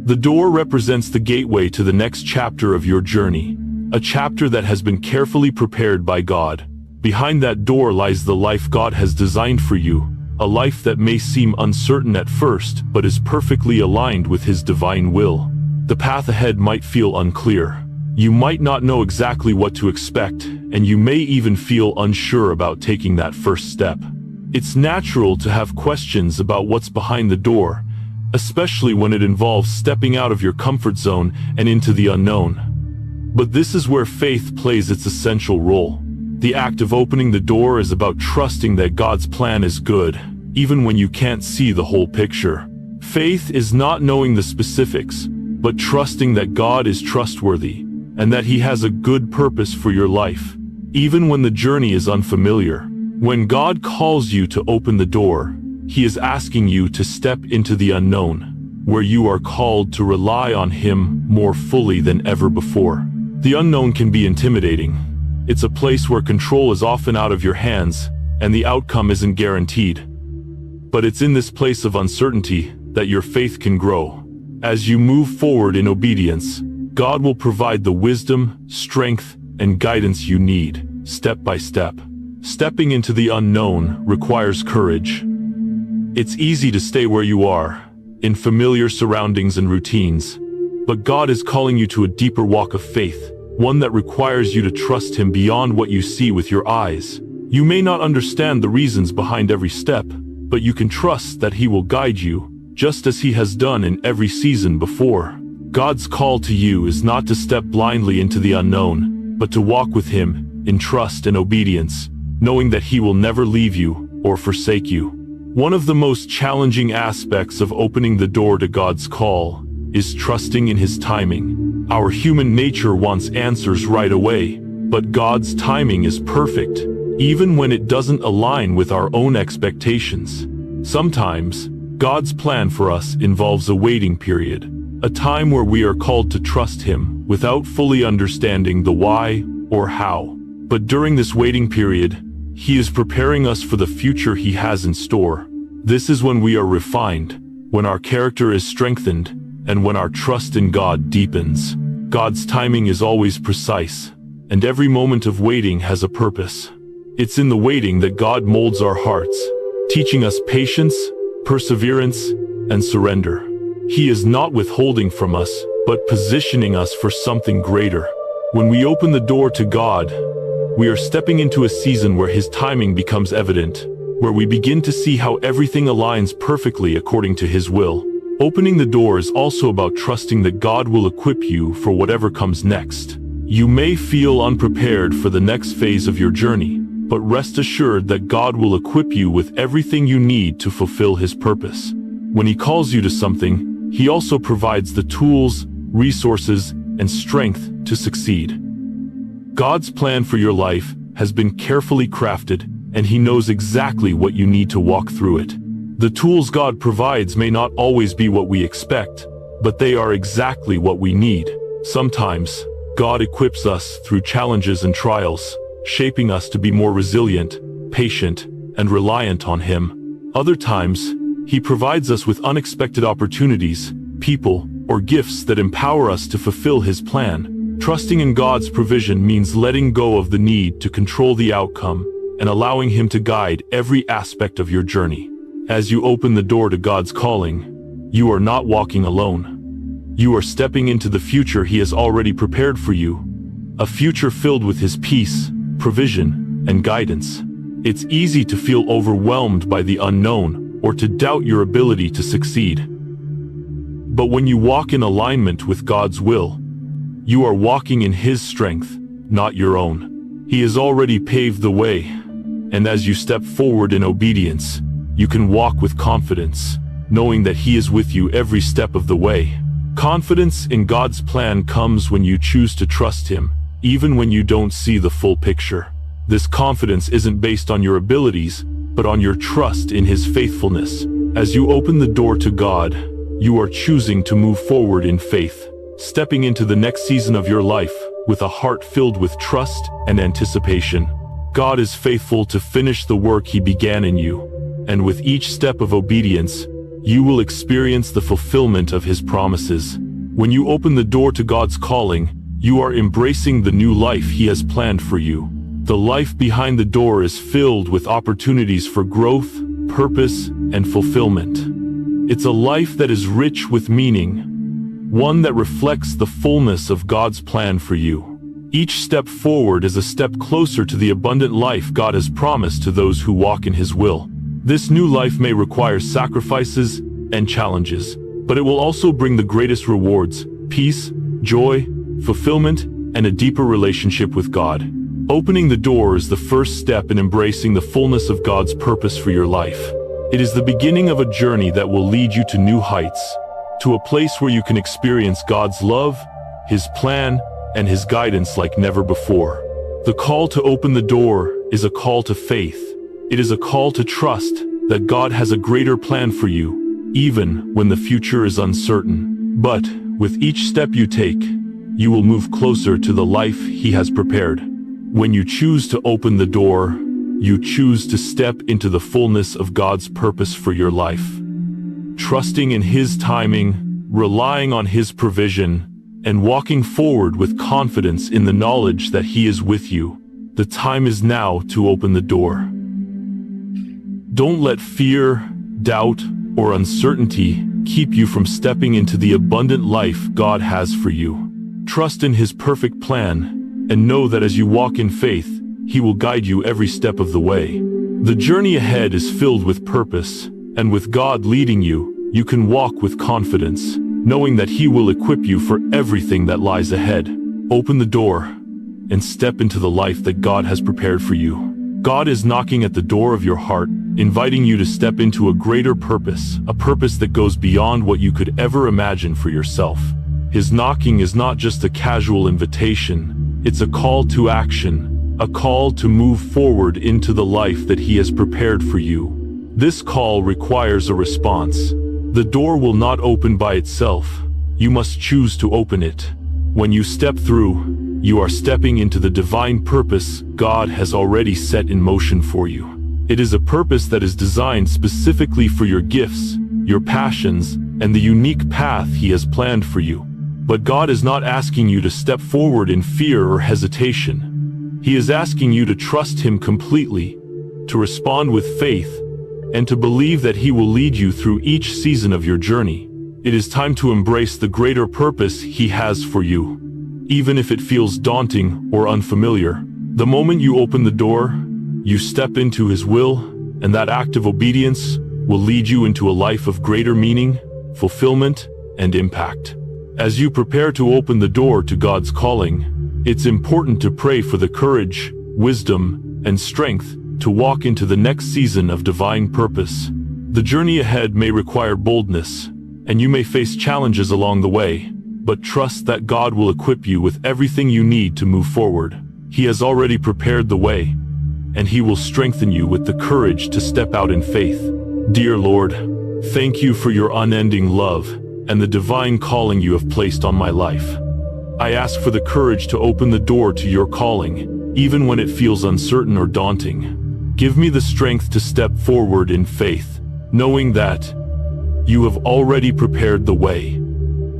The door represents the gateway to the next chapter of your journey, a chapter that has been carefully prepared by God. Behind that door lies the life God has designed for you, a life that may seem uncertain at first but is perfectly aligned with His divine will. The path ahead might feel unclear. You might not know exactly what to expect, and you may even feel unsure about taking that first step. It's natural to have questions about what's behind the door, especially when it involves stepping out of your comfort zone and into the unknown. But this is where faith plays its essential role. The act of opening the door is about trusting that God's plan is good, even when you can't see the whole picture. Faith is not knowing the specifics, but trusting that God is trustworthy, and that He has a good purpose for your life, even when the journey is unfamiliar. When God calls you to open the door, He is asking you to step into the unknown, where you are called to rely on Him more fully than ever before. The unknown can be intimidating. It's a place where control is often out of your hands, and the outcome isn't guaranteed. But it's in this place of uncertainty that your faith can grow. As you move forward in obedience, God will provide the wisdom, strength, and guidance you need, step by step. Stepping into the unknown requires courage. It's easy to stay where you are, in familiar surroundings and routines. But God is calling you to a deeper walk of faith, one that requires you to trust Him beyond what you see with your eyes. You may not understand the reasons behind every step, but you can trust that He will guide you, just as He has done in every season before. God's call to you is not to step blindly into the unknown, but to walk with Him in trust and obedience, knowing that He will never leave you or forsake you. One of the most challenging aspects of opening the door to God's call is trusting in His timing. Our human nature wants answers right away, but God's timing is perfect, even when it doesn't align with our own expectations. Sometimes, God's plan for us involves a waiting period, a time where we are called to trust Him without fully understanding the why or how. But during this waiting period, He is preparing us for the future He has in store. This is when we are refined, when our character is strengthened, and when our trust in God deepens. God's timing is always precise, and every moment of waiting has a purpose. It's in the waiting that God molds our hearts, teaching us patience, perseverance, and surrender. He is not withholding from us, but positioning us for something greater. When we open the door to God, we are stepping into a season where His timing becomes evident, where we begin to see how everything aligns perfectly according to His will. Opening the door is also about trusting that God will equip you for whatever comes next. You may feel unprepared for the next phase of your journey, but rest assured that God will equip you with everything you need to fulfill His purpose. When He calls you to something, He also provides the tools, resources, and strength to succeed. God's plan for your life has been carefully crafted, and He knows exactly what you need to walk through it. The tools God provides may not always be what we expect, but they are exactly what we need. Sometimes, God equips us through challenges and trials, shaping us to be more resilient, patient, and reliant on Him. Other times, He provides us with unexpected opportunities, people, or gifts that empower us to fulfill His plan. Trusting in God's provision means letting go of the need to control the outcome and allowing Him to guide every aspect of your journey. As you open the door to God's calling, you are not walking alone. You are stepping into the future He has already prepared for you, a future filled with His peace, provision, and guidance. It's easy to feel overwhelmed by the unknown or to doubt your ability to succeed. But when you walk in alignment with God's will, you are walking in His strength, not your own. He has already paved the way, and as you step forward in obedience, you can walk with confidence, knowing that He is with you every step of the way. Confidence in God's plan comes when you choose to trust Him, even when you don't see the full picture. This confidence isn't based on your abilities, but on your trust in His faithfulness. As you open the door to God, you are choosing to move forward in faith, stepping into the next season of your life with a heart filled with trust and anticipation. God is faithful to finish the work He began in you, and with each step of obedience, you will experience the fulfillment of His promises. When you open the door to God's calling, you are embracing the new life He has planned for you. The life behind the door is filled with opportunities for growth, purpose, and fulfillment. It's a life that is rich with meaning, one that reflects the fullness of God's plan for you. Each step forward is a step closer to the abundant life God has promised to those who walk in His will. This new life may require sacrifices and challenges, but it will also bring the greatest rewards: peace, joy, fulfillment, and a deeper relationship with God. Opening the door is the first step in embracing the fullness of God's purpose for your life. It is the beginning of a journey that will lead you to new heights, to a place where you can experience God's love, His plan, and His guidance like never before. The call to open the door is a call to faith. It is a call to trust that God has a greater plan for you, even when the future is uncertain. But with each step you take, you will move closer to the life He has prepared. When you choose to open the door, you choose to step into the fullness of God's purpose for your life. Trusting in His timing, relying on His provision, and walking forward with confidence in the knowledge that He is with you. The time is now to open the door. Don't let fear, doubt, or uncertainty keep you from stepping into the abundant life God has for you. Trust in His perfect plan, and know that as you walk in faith, He will guide you every step of the way. The journey ahead is filled with purpose, and with God leading you, you can walk with confidence, knowing that He will equip you for everything that lies ahead. Open the door, and step into the life that God has prepared for you. God is knocking at the door of your heart, inviting you to step into a greater purpose, a purpose that goes beyond what you could ever imagine for yourself. His knocking is not just a casual invitation, it's a call to action, a call to move forward into the life that He has prepared for you. This call requires a response. The door will not open by itself. You must choose to open it. When you step through, you are stepping into the divine purpose God has already set in motion for you. It is a purpose that is designed specifically for your gifts, your passions, and the unique path He has planned for you. But God is not asking you to step forward in fear or hesitation. He is asking you to trust Him completely, to respond with faith, and to believe that He will lead you through each season of your journey. It is time to embrace the greater purpose He has for you, even if it feels daunting or unfamiliar. The moment you open the door, you step into His will, and that act of obedience will lead you into a life of greater meaning, fulfillment, and impact. As you prepare to open the door to God's calling, it's important to pray for the courage, wisdom, and strength to walk into the next season of divine purpose. The journey ahead may require boldness, and you may face challenges along the way, but trust that God will equip you with everything you need to move forward. He has already prepared the way, and He will strengthen you with the courage to step out in faith. Dear Lord, thank you for your unending love and the divine calling you have placed on my life. I ask for the courage to open the door to your calling, even when it feels uncertain or daunting. Give me the strength to step forward in faith, knowing that you have already prepared the way.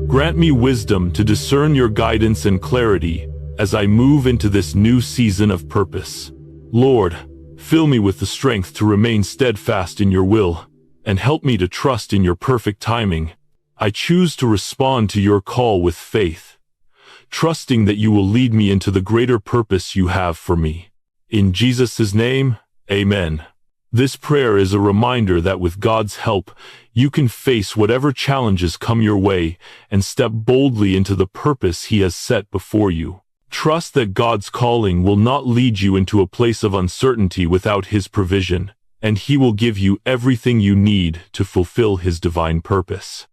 Grant me wisdom to discern your guidance and clarity as I move into this new season of purpose. Lord, fill me with the strength to remain steadfast in your will, and help me to trust in your perfect timing. I choose to respond to your call with faith, trusting that you will lead me into the greater purpose you have for me. In Jesus' name, amen. This prayer is a reminder that with God's help, you can face whatever challenges come your way and step boldly into the purpose He has set before you. Trust that God's calling will not lead you into a place of uncertainty without His provision, and He will give you everything you need to fulfill His divine purpose.